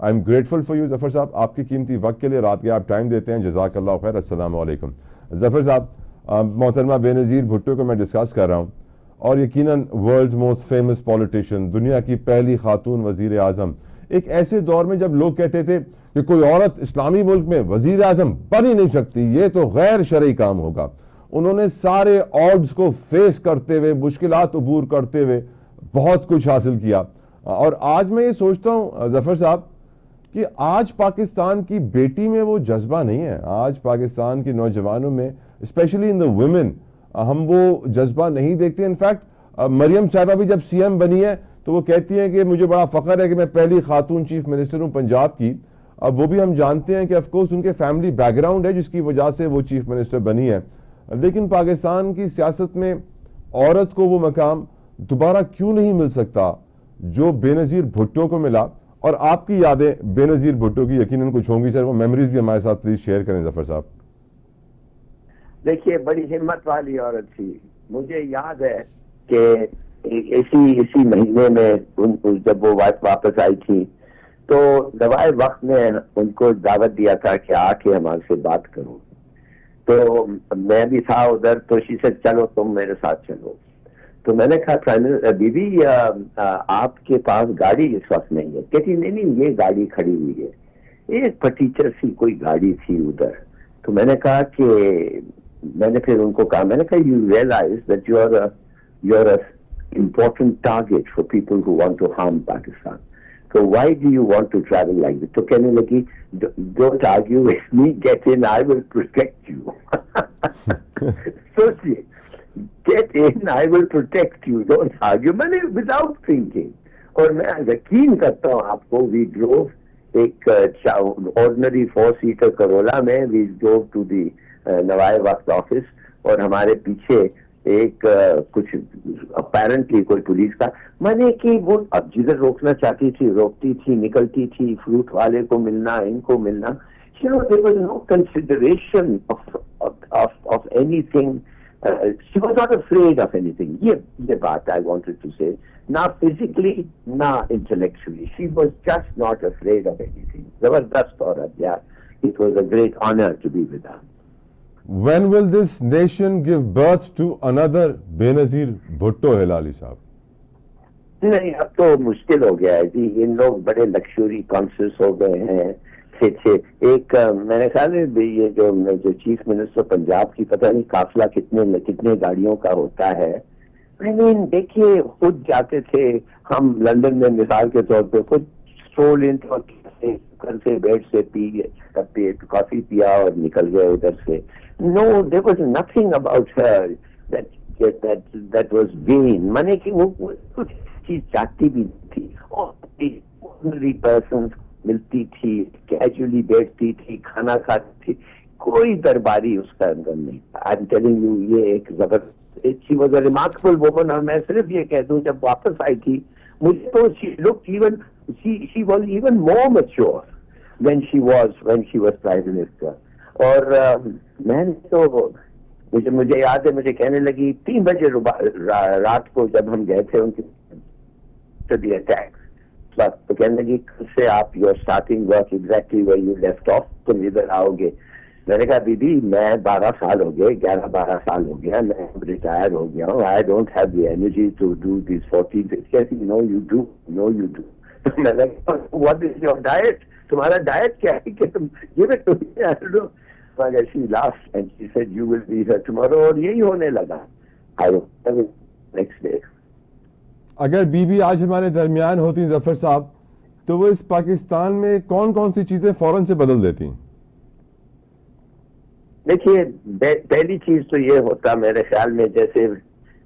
I am grateful for you Zafar صاحب, آپ کی قیمتی وقت کے لیے, رات کے آپ ٹائم دیتے ہیں, جزاک اللہ خیر. السلام علیکم. ظفر صاحب, محترمہ بے نظیر بھٹو کو میں ڈسکس کر رہا ہوں, اور یقیناً ورلڈز موسٹ فیمس پولیٹیشین, دنیا کی پہلی خاتون وزیر اعظم, ایک ایسے دور میں جب لوگ کہتے تھے کہ کوئی عورت اسلامی ملک میں وزیر اعظم بن ہی نہیں سکتی, یہ تو غیر شرعی کام ہوگا. انہوں نے سارے آڈز کو فیس کرتے ہوئے, مشکلات عبور کرتے ہوئے بہت کچھ حاصل کیا. اور آج میں یہ سوچتا ہوں ظفر صاحب کہ آج پاکستان کی بیٹی میں وہ جذبہ نہیں ہے, آج پاکستان کے نوجوانوں میں اسپیشلی ان دا ویمن ہم وہ جذبہ نہیں دیکھتے. انفیکٹ مریم صاحبہ بھی جب سی ایم بنی ہے تو وہ کہتی ہیں کہ مجھے بڑا فخر ہے کہ میں پہلی خاتون چیف منسٹر ہوں پنجاب کی. اب وہ بھی ہم جانتے ہیں کہ آف کورس ان کے فیملی بیک گراؤنڈ ہے جس کی وجہ سے وہ چیف منسٹر بنی ہے, لیکن پاکستان کی سیاست میں عورت کو وہ مقام دوبارہ کیوں نہیں مل سکتا جو بے نظیر بھٹو کو ملا؟ اور آپ کی یادیں بے نظیر بھٹو کی یقیناً کچھ ہوں گی سر, وہ میموریز بھی ہمارے ساتھ پلیز شیئر کریں ظفر صاحب. دیکھیے بڑی ہمت والی عورت تھی. مجھے یاد ہے کہ اسی مہینے میں ان کو جب وہ واپس آئی تھی تو دوائے وقت نے ان کو دعوت دیا تھا کہ آ کے ہمارے سے بات کرو, تو میں بھی تھا ادھر, تو اسی سے چلو تم میرے ساتھ چلو. تو میں نے کہا بی بی آپ کے پاس گاڑی اس وقت نہیں ہے؟ کہتی نہیں یہ گاڑی کھڑی ہوئی ہے. ایک پٹیچر سی کوئی گاڑی تھی ادھر. تو میں نے کہا کہ میں نے پھر ان کو کہا, میں نے کہا you realise that you are a important target for people who want to harm Pakistan. So why do you want to travel like this? تو کہنے لگی don't argue with me, get in, I will protect you. سوچیے, get in, I will protect you, don't argue. میں نے without thinking, اور میں یقین کرتا ہوں آپ کو, we drove ایک ordinary 4-seater Corolla میں, we drove to the نوائے وقت آفس, اور ہمارے پیچھے ایک کچھ اپیرنٹلی کوئی پولیس کا, میں نے کہ وہ اب جدھر روکنا چاہتی تھی روکتی تھی, نکلتی تھی, فروٹ والے کو ملنا, ان کو ملنا. You know, there was no consideration of anything. She was not afraid of anything. یہ بات I wanted to say. Not physically, not intellectually. She was just not afraid of anything. زبردست عورت, yeah. It was a great honor to be with her. When will this nation give birth to another Benazir Bhutto Hilali صاحب؟ نہیں, اب تو مشکل ہو گیا ہے جی. ان لوگ بڑے لکشوری کانشیس ہو گئے ہیں. ایک میرے خیال میں یہ جو چیف منسٹر پنجاب کی, پتہ نہیں قافلہ کتنے گاڑیوں کا ہوتا ہے. دیکھیے خود جاتے تھے ہم لندن میں, مثال کے طور پہ خود اسٹرول ان سے بیڈ سے کافی پیا اور نکل گئے ادھر سے. No, there was nothing about her that was vain. مانے کہ وہ کچھ چیز چاہتی بھی تھی, ordinary persons ملتی تھی, کیجولی بیٹھتی تھی, کھانا کھاتی تھی, کوئی درباری اس کا اندر نہیں تھا. I'm telling you, یہ ایک زبردست, she was a remarkable woman. اور میں صرف یہ کہہ دوں, جب واپس آئی تھی مجھے تو she was even more mature when she was prime minister. اور میں نے تو مجھے یاد ہے, مجھے کہنے لگی 3 بجے رات کو جب ہم گئے تھے ان کی اٹیک, تو کہنے لگی کل سے آپ you are starting work exactly where you left off, تم ادھر آؤ گے. میں نے کہا بی میں 12 سال ہو گئے, 11-12 سال ہو گیا, میں ریٹائر ہو گیا ہوں. I don't have the energy to do these 14. No you do. میں نے کہا واٹ از یور ڈائٹ, تمہارا ڈائٹ کیا ہے کہ تم یہ she laughed and she said you will be here tomorrow. اور یہی ہونے لگا. next day. اگر بی بی آج ہمارے درمیان ہوتی ظفر صاحب, تو وہ اس پاکستان میں کون کون سی چیزیں فوراً سے بدل دیتی؟ دیکھیے پہلی چیز تو یہ ہوتا میرے خیال میں, جیسے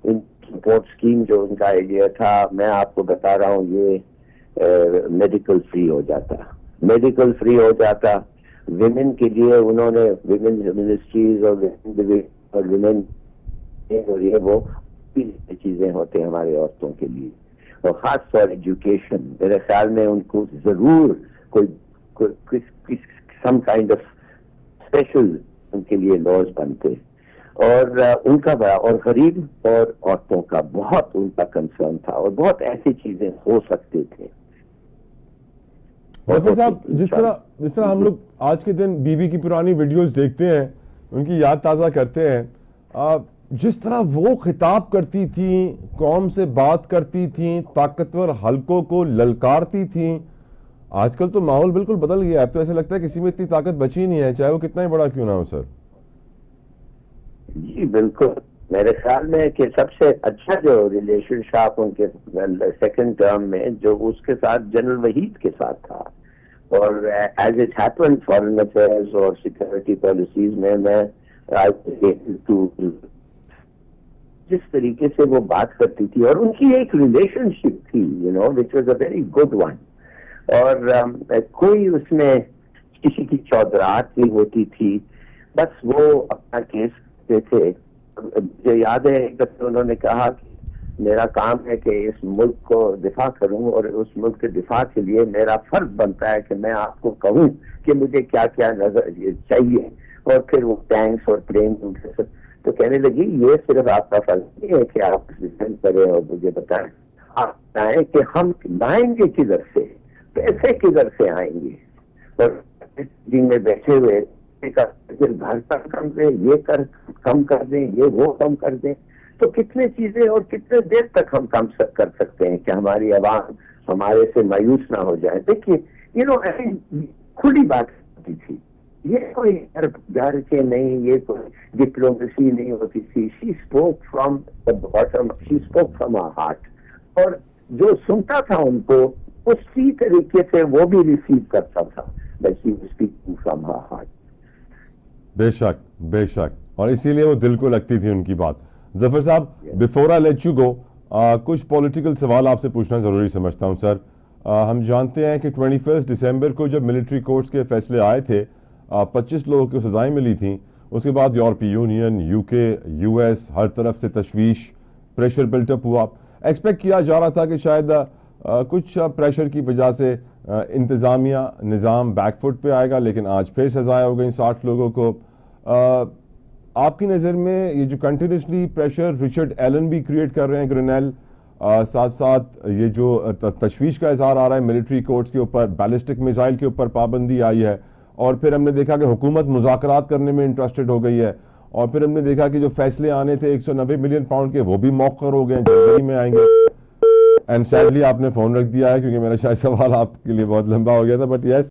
سپورٹ اسکیم جو ان کا آئیڈیا تھا, میں آپ کو بتا رہا ہوں, یہ میڈیکل فری ہو جاتا. ویمن کے لیے انہوں نے ویمن منسٹریز اور ویمن اور یہ وہ چیزیں ہوتے ہیں ہمارے عورتوں کے لیے, اور خاص طور ایجوکیشن. میرے خیال میں ان کو ضرور کوئی سم کائنڈ آف اسپیشل ان کے لیے لاز بنتے. اور ان کا بڑا, اور غریب اور عورتوں کا بہت ان کا کنسرن تھا, اور بہت ایسی چیزیں ہو سکتے تھے. ظفر صاحب جس طرح ہم لوگ آج کے دن بی بی کی پرانی ویڈیوز دیکھتے ہیں، ان کی یاد تازہ کرتے ہیں، جس طرح وہ خطاب کرتی تھیں، قوم سے بات کرتی تھیں، طاقتور حلقوں کو للکارتی تھیں، آج کل تو ماحول بالکل بدل گیا ہے. اب تو ایسا لگتا ہے کسی میں اتنی طاقت بچی نہیں ہے، چاہے وہ کتنا ہی بڑا کیوں نہ ہو. سر جی بالکل، میرے خیال میں کہ سب سے اچھا جو ریلیشن شپ ان کے سیکنڈ ٹرم میں جو اس کے ساتھ جنرل وحید کے ساتھ تھا، اور as it happen foreign affairs اور سیکورٹی پالیسیز میں جس طریقے سے وہ بات کرتی تھی، اور ان کی ایک ریلیشن شپ تھی which was a very good one, اور کوئی اس میں کسی کی چودراہٹ نہیں ہوتی تھی، بس وہ اپنا کیس کرتے تھے. مجھے یاد ہے ایک دفعہ انہوں نے کہا کہ میرا کام ہے کہ اس ملک کو دفاع کروں، اور اس ملک کے دفاع کے لیے میرا فرض بنتا ہے کہ میں آپ کو کہوں کہ مجھے کیا کیا نظر چاہیے، اور پھر وہ ٹینکس اور پلین تو کہنے لگی یہ صرف آپ کا فرض نہیں ہے کہ آپ ڈیفینڈ کریں اور مجھے بتائیں، آپ بتائیں کہ ہم لائیں گے کدھر سے، پیسے کدھر سے آئیں گے، اور دن میں بیٹھے ہوئے گھر کا کم دیں، یہ کم کر دیں، یہ وہ کم کر دیں، تو کتنے چیزیں اور کتنے دیر تک ہم کم کر سکتے ہیں کہ ہماری عوام ہمارے سے مایوس نہ ہو جائے. دیکھیے کھلی بات ہوتی تھی، یہ کوئی گھر کے نہیں، یہ کوئی ڈپلومیسی نہیں ہوتی تھی. She spoke from the bottom, she spoke from her heart, اور جو سنتا تھا ان کو اسی طریقے سے وہ بھی ریسیو کرتا تھا. She was speaking from her heart. بے شک بے شک، اور اسی لیے وہ دل کو لگتی تھی ان کی بات. ظفر صاحب before I let you go, کچھ پولیٹیکل سوال آپ سے پوچھنا ضروری سمجھتا ہوں. سر ہم جانتے ہیں کہ 21 دسمبر کو جب ملٹری کورٹس کے فیصلے آئے تھے، 25 لوگوں کو سزائیں ملی تھیں، اس کے بعد یورپی یونین، یو کے، یو ایس، ہر طرف سے تشویش، پریشر بلٹ اپ ہوا. ایکسپیکٹ کیا جا رہا تھا کہ شاید کچھ پریشر کی وجہ سے انتظامیہ نظام بیک فٹ پہ آئے گا، لیکن آج پھر سزائیں ہو گئیں 60 لوگوں کو. آپ کی نظر میں یہ جو کنٹینیوسلی پریشر رچرڈ ایلن بھی کریٹ کر رہے ہیں گرینیل، ساتھ ساتھ یہ جو تشویش کا اظہار آ رہا ہے ملٹری کورٹس کے اوپر، بیلسٹک میزائل کے اوپر پابندی آئی ہے، اور پھر ہم نے دیکھا کہ حکومت مذاکرات کرنے میں انٹرسٹڈ ہو گئی ہے، اور پھر ہم نے دیکھا کہ جو فیصلے آنے تھے 190 ملین پاؤنڈ کے وہ بھی موخر ہو گئے ہیں، جنوری میں آئیں گے. اینڈ سیڈلی آپ نے فون رکھ دیا ہے کیونکہ میرا شاید سوال آپ کے لیے بہت لمبا ہو گیا تھا، بٹ یس